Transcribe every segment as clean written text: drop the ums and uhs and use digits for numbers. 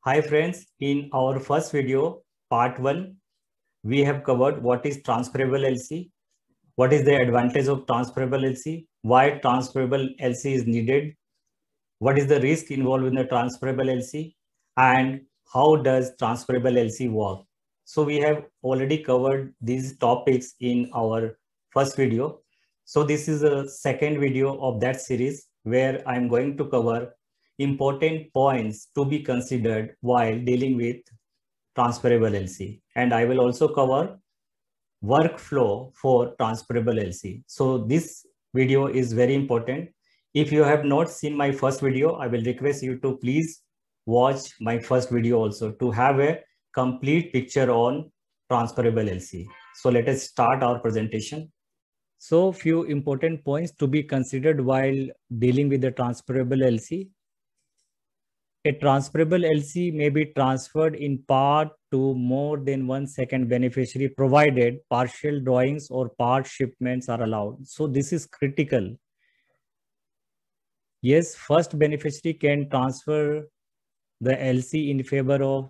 Hi friends, in our first video, part 1, we have covered what is transferable LC, what is the advantage of transferable LC, why transferable LC is needed, what is the risk involved in the transferable LC, and how does transferable LC work. So we have already covered these topics in our first video. So this is a second video of that series where I'm going to cover important points to be considered while dealing with transferable LC. And I will also cover workflow for transferable LC. So this video is very important. If you have not seen my first video, I will request you to please watch my first video also to have a complete picture on transferable LC. So let us start our presentation. So few important points to be considered while dealing with the transferable LC. A transferable LC may be transferred in part to more than 1 second beneficiary provided partial drawings or part shipments are allowed. So this is critical. Yes, first beneficiary can transfer the LC in favor of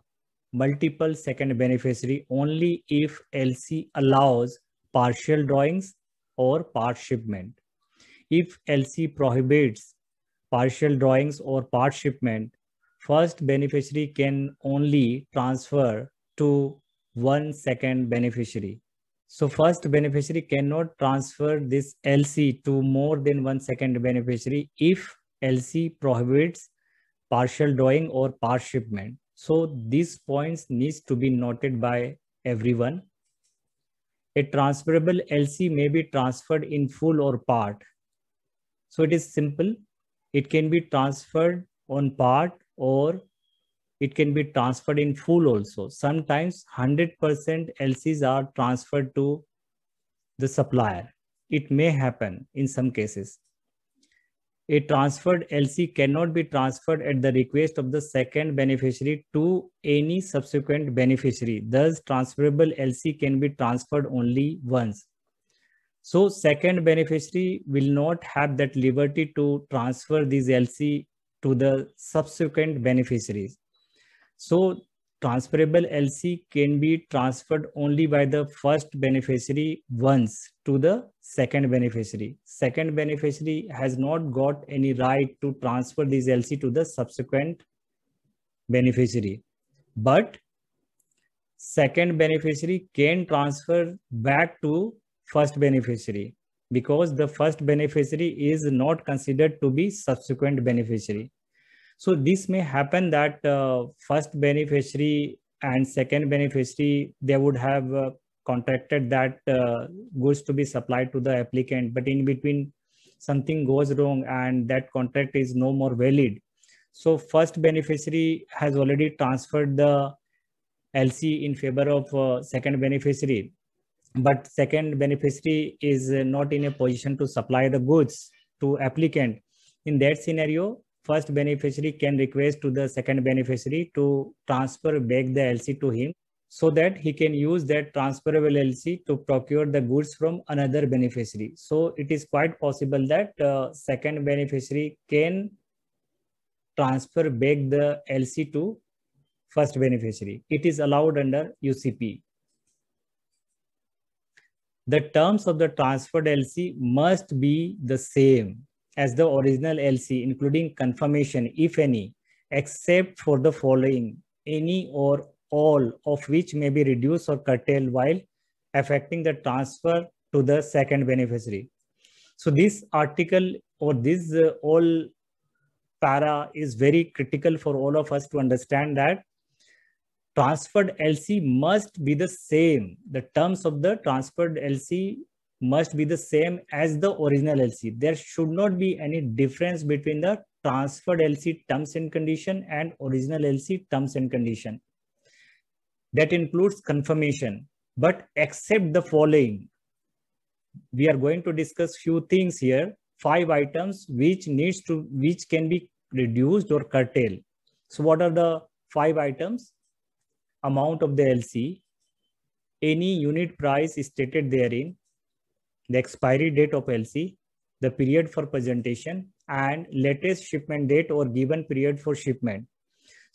multiple second beneficiary only if LC allows partial drawings or part shipment. If LC prohibits partial drawings or part shipment, first beneficiary can only transfer to 1 second beneficiary. So first beneficiary cannot transfer this LC to more than 1 second beneficiary if LC prohibits partial drawing or part shipment. So these points needs to be noted by everyone. A transferable LC may be transferred in full or part. So it is simple. It can be transferred on part or it can be transferred in full also. Sometimes 100% LCs are transferred to the supplier. It may happen in some cases. A transferred LC cannot be transferred at the request of the second beneficiary to any subsequent beneficiary. Thus, transferable LC can be transferred only once. So second beneficiary will not have that liberty to transfer these LC to the subsequent beneficiaries. So transferable LC can be transferred only by the first beneficiary once to the second beneficiary. Second beneficiary has not got any right to transfer this LC to the subsequent beneficiary. But second beneficiary can transfer back to first beneficiary because the first beneficiary is not considered to be subsequent beneficiary. So this may happen that first beneficiary and second beneficiary, they would have contracted that goods to be supplied to the applicant, but in between something goes wrong and that contract is no more valid. So first beneficiary has already transferred the LC in favor of second beneficiary, but second beneficiary is not in a position to supply the goods to applicant. In that scenario, first beneficiary can request to the second beneficiary to transfer back the LC to him so that he can use that transferable LC to procure the goods from another beneficiary. So it is quite possible that second beneficiary can transfer back the LC to first beneficiary. It is allowed under UCP. The terms of the transferred LC must be the same as the original LC, including confirmation, if any, except for the following, any or all of which may be reduced or curtailed while affecting the transfer to the second beneficiary. So this article or this all para is very critical for all of us to understand that transferred LC must be the same. The terms of the transferred LC must be the same as the original LC. There should not be any difference between the transferred LC terms and condition and original LC terms and condition. That includes confirmation, but except the following. We are going to discuss few things here, 5 items which can be reduced or curtailed. So what are the 5 items? Amount of the LC, any unit price stated therein, the expiry date of LC, the period for presentation, and latest shipment date or given period for shipment.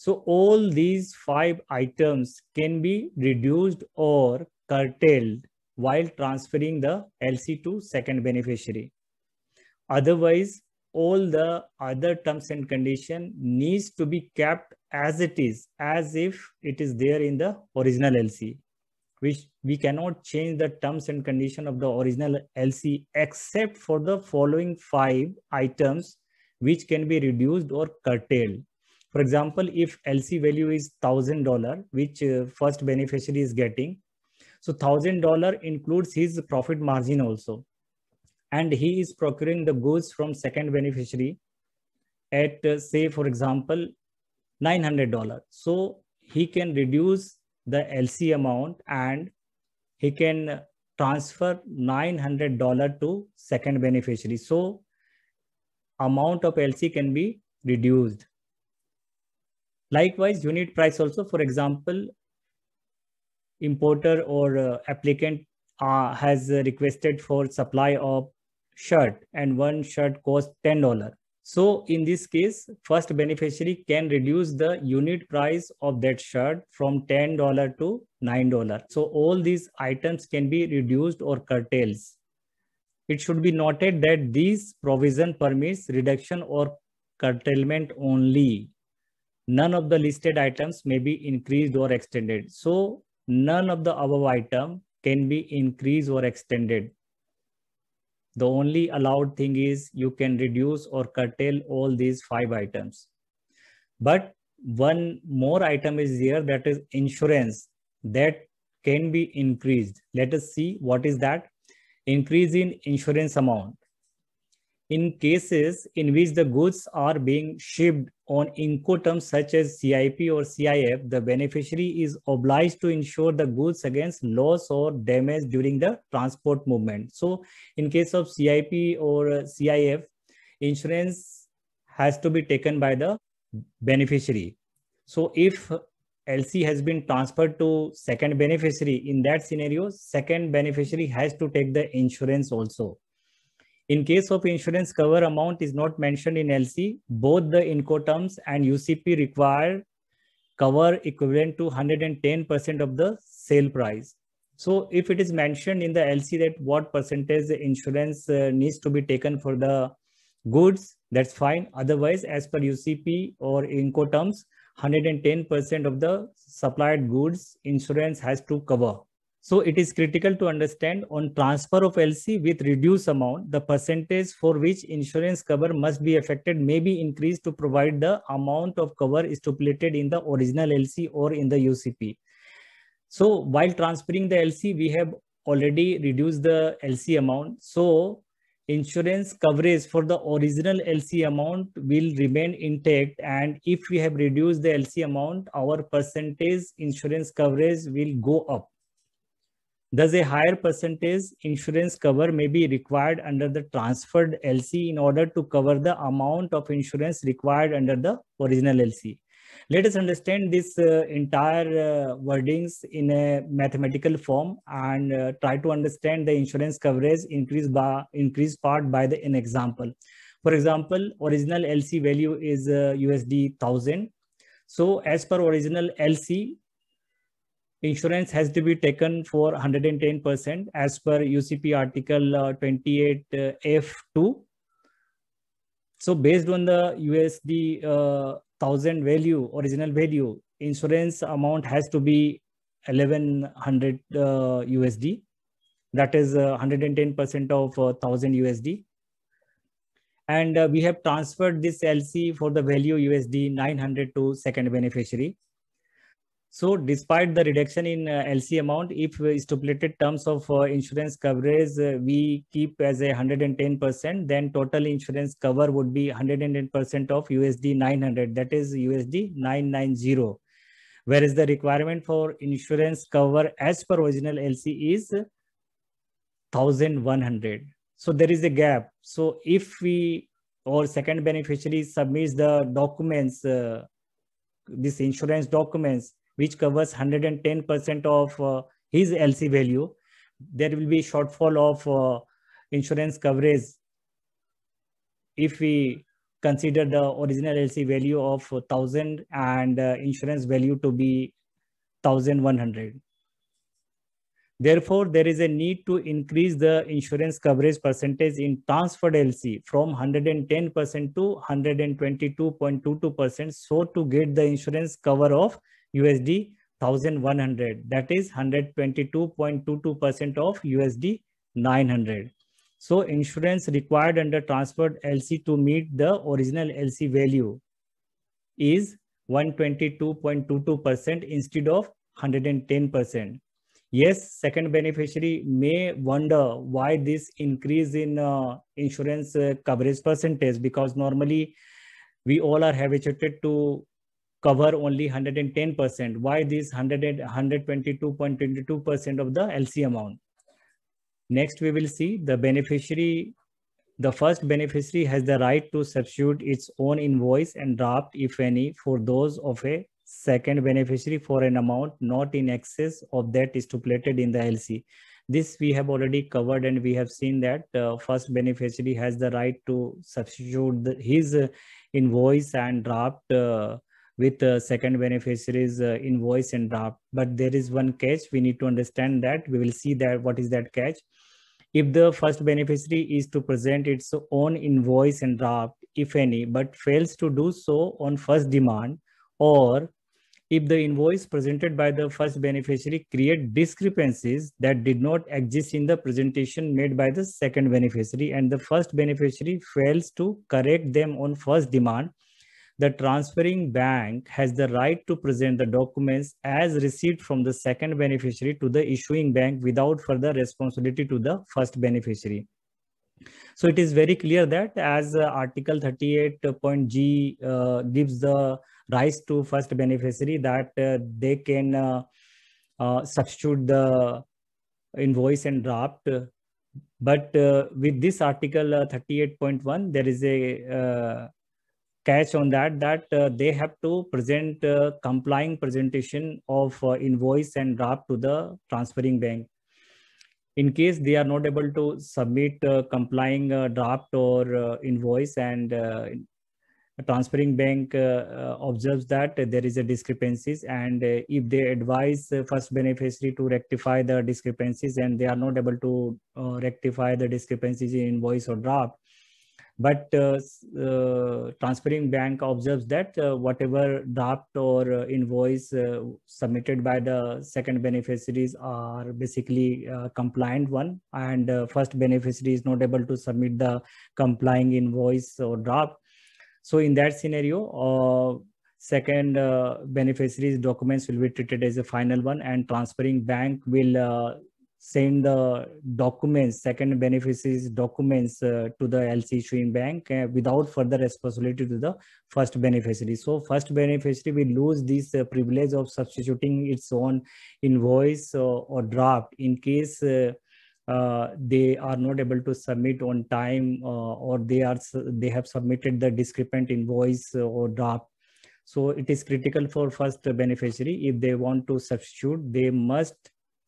So all these 5 items can be reduced or curtailed while transferring the LC to second beneficiary. Otherwise, all the other terms and condition needs to be kept as it is, as if it is there in the original LC, which we cannot change the terms and condition of the original LC except for the following 5 items which can be reduced or curtailed. For example, if LC value is $1,000, which first beneficiary is getting, so $1,000 includes his profit margin also, and he is procuring the goods from second beneficiary at say for example $900. So he can reduce the LC amount and he can transfer $900 to second beneficiary. So amount of LC can be reduced. Likewise, unit price also, for example, importer or applicant has requested for supply of shirt and one shirt costs $10. So in this case, first beneficiary can reduce the unit price of that shirt from $10 to $9. So all these items can be reduced or curtailed. It should be noted that this provision permits reduction or curtailment only. None of the listed items may be increased or extended. So none of the above item can be increased or extended. The only allowed thing is you can reduce or curtail all these 5 items. But one more item is here, that is insurance, that can be increased. Let us see what is that. Increase in insurance amount. In cases in which the goods are being shipped on Incoterms such as CIP or CIF, the beneficiary is obliged to insure the goods against loss or damage during the transport movement. So in case of CIP or CIF, insurance has to be taken by the beneficiary. So if LC has been transferred to second beneficiary, in that scenario, second beneficiary has to take the insurance also. In case of insurance cover amount is not mentioned in LC, both the Incoterms and UCP require cover equivalent to 110% of the sale price. So if it is mentioned in the LC that what percentage the insurance needs to be taken for the goods, that's fine. Otherwise, as per UCP or Incoterms, 110% of the supplied goods insurance has to cover. So it is critical to understand on transfer of LC with reduced amount, the percentage for which insurance cover must be affected may be increased to provide the amount of cover stipulated in the original LC or in the UCP. So while transferring the LC, we have already reduced the LC amount. So insurance coverage for the original LC amount will remain intact. And if we have reduced the LC amount, our percentage insurance coverage will go up. Thus, a higher percentage insurance cover may be required under the transferred LC in order to cover the amount of insurance required under the original LC. Let us understand this entire wordings in a mathematical form and try to understand the insurance coverage increased part by an example. For example, original LC value is USD 1000. So as per original LC, insurance has to be taken for 110% as per UCP article 28 F2. So based on the USD 1000 value, original value, insurance amount has to be 1100 USD. That is 110% of 1000 USD. And we have transferred this LC for the value USD 900 to second beneficiary. So despite the reduction in LC amount, if stipulated terms of insurance coverage we keep as a 110%, then total insurance cover would be 110% of USD 900, that is USD 990. Whereas the requirement for insurance cover as per original LC is 1100. So there is a gap. So if we or second beneficiary submits the documents, this insurance documents, which covers 110% of his LC value, there will be shortfall of insurance coverage if we consider the original LC value of 1000 and insurance value to be 1100. Therefore, there is a need to increase the insurance coverage percentage in transferred LC from 110% to 122.22%, so to get the insurance cover of USD 1100, that is 122.22% of USD 900. So insurance required under transferred LC to meet the original LC value is 122.22% instead of 110%. Yes, second beneficiary may wonder why this increase in insurance coverage percentage, because normally we all are habituated to cover only 110%. Why this 122.22% of the LC amount? Next, we will see the beneficiary. The first beneficiary has the right to substitute its own invoice and draft, if any, for those of a second beneficiary for an amount not in excess of that stipulated in the LC. This we have already covered, and we have seen that first beneficiary has the right to substitute his invoice and draft with second beneficiary's invoice and draft. But there is one catch. We need to understand that. We will see that what is that catch. If the first beneficiary is to present its own invoice and draft, if any, but fails to do so on first demand, or if the invoice presented by the first beneficiary create discrepancies that did not exist in the presentation made by the second beneficiary, and the first beneficiary fails to correct them on first demand, the transferring bank has the right to present the documents as received from the second beneficiary to the issuing bank without further responsibility to the first beneficiary. So it is very clear that as Article 38.G gives the rights to first beneficiary that they can substitute the invoice and draft. But with this Article 38.1, there is a catch on that they have to present complying presentation of invoice and draft to the transferring bank. In case they are not able to submit complying draft or invoice, and transferring bank observes that there is a discrepancies, and if they advise first beneficiary to rectify the discrepancies and they are not able to rectify the discrepancies in invoice or draft, but transferring bank observes that whatever draft or invoice submitted by the second beneficiaries are basically compliant one, and first beneficiary is not able to submit the complying invoice or draft. So in that scenario, second beneficiary's documents will be treated as a final one, and transferring bank will send the documents, second beneficiary's documents to the LC issuing bank without further responsibility to the first beneficiary. So first beneficiary will lose this privilege of substituting its own invoice or draft in case they are not able to submit on time, or they have submitted the discrepant invoice or draft. So it is critical for first beneficiary, if they want to substitute, they must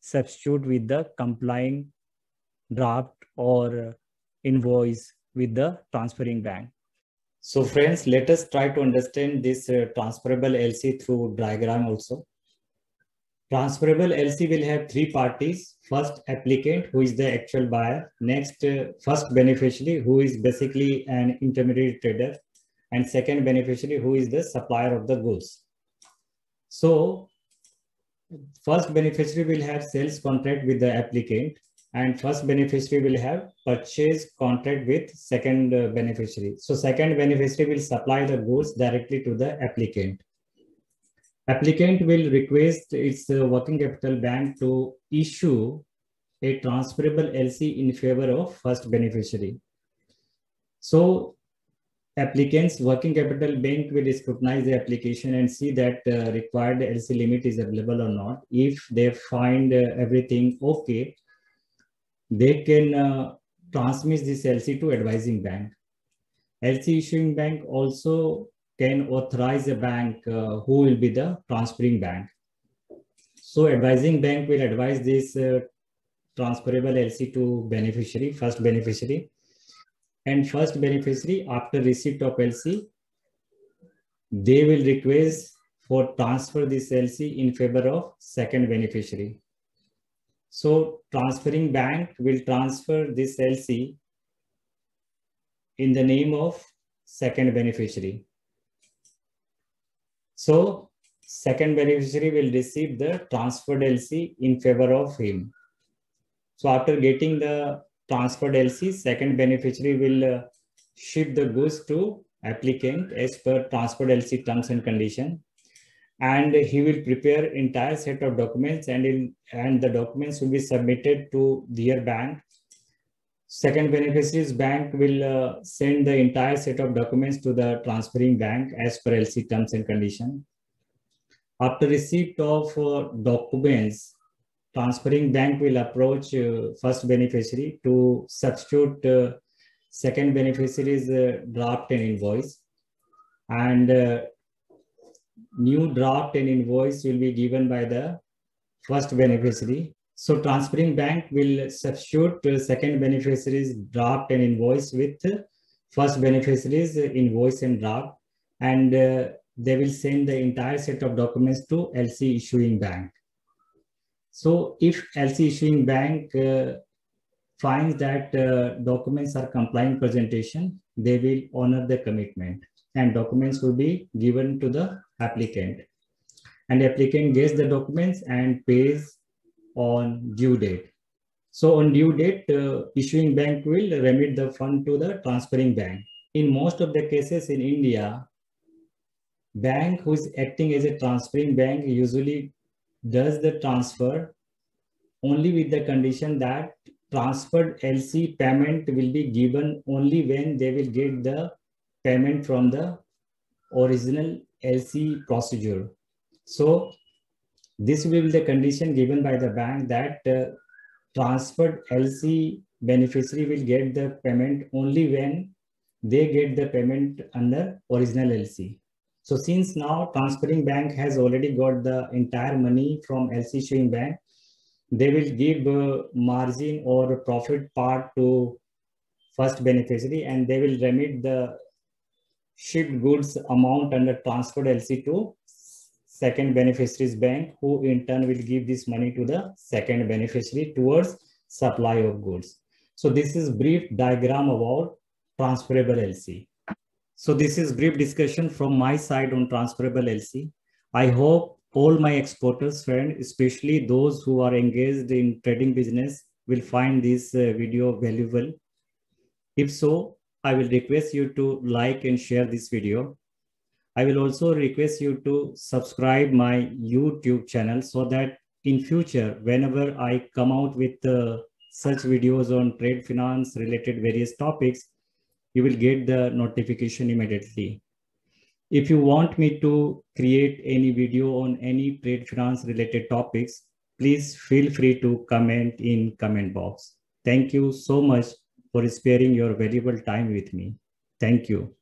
substitute with the complying draft or invoice with the transferring bank. So friends, let us try to understand this transferable LC through diagram also. Transferable LC will have three parties. First, applicant, who is the actual buyer. Next, first beneficiary, who is basically an intermediary trader. And second beneficiary, who is the supplier of the goods. So first beneficiary will have sales contract with the applicant, and first beneficiary will have purchase contract with second beneficiary. So second beneficiary will supply the goods directly to the applicant. Applicant will request its working capital bank to issue a transferable LC in favor of first beneficiary. So applicant's working capital bank will scrutinize the application and see that required LC limit is available or not. If they find everything okay, they can transmit this LC to advising bank. LC issuing bank also can authorize a bank who will be the transferring bank. So advising bank will advise this transferable LC to beneficiary, first beneficiary. And first beneficiary, after receipt of LC, they will request for transfer this LC in favor of second beneficiary. So transferring bank will transfer this LC in the name of second beneficiary. So second beneficiary will receive the transferred LC in favor of him. So after getting the transferred LC, second beneficiary will ship the goods to applicant as per transferred LC terms and condition. And he will prepare entire set of documents and the documents will be submitted to their bank. Second beneficiary's bank will send the entire set of documents to the transferring bank as per LC terms and condition. After receipt of documents, transferring bank will approach first beneficiary to substitute second beneficiary's draft and invoice, and new draft and invoice will be given by the first beneficiary. So transferring bank will substitute second beneficiary's draft and invoice with first beneficiary's invoice and draft, and they will send the entire set of documents to LC issuing bank. So if LC issuing bank finds that documents are compliant presentation, they will honor the commitment and documents will be given to the applicant. And the applicant gets the documents and pays on due date. So on due date, issuing bank will remit the fund to the transferring bank. In most of the cases in India, bank who is acting as a transferring bank usually does the transfer only with the condition that transferred LC payment will be given only when they will get the payment from the original LC procedure. So this will be the condition given by the bank that transferred LC beneficiary will get the payment only when they get the payment under original LC. So since now transferring bank has already got the entire money from LC issuing bank, they will give margin or profit part to first beneficiary and they will remit the shipped goods amount under transferred LC to second beneficiary's bank, who in turn will give this money to the second beneficiary towards supply of goods. So this is brief diagram about transferable LC. So this is brief discussion from my side on transferable LC. I hope all my exporters friends, especially those who are engaged in trading business, will find this video valuable. If so, I will request you to like and share this video. I will also request you to subscribe my YouTube channel so that in future, whenever I come out with such videos on trade finance related various topics, you will get the notification immediately. If you want me to create any video on any trade finance related topics, please feel free to comment in comment box. Thank you so much for sparing your valuable time with me. Thank you.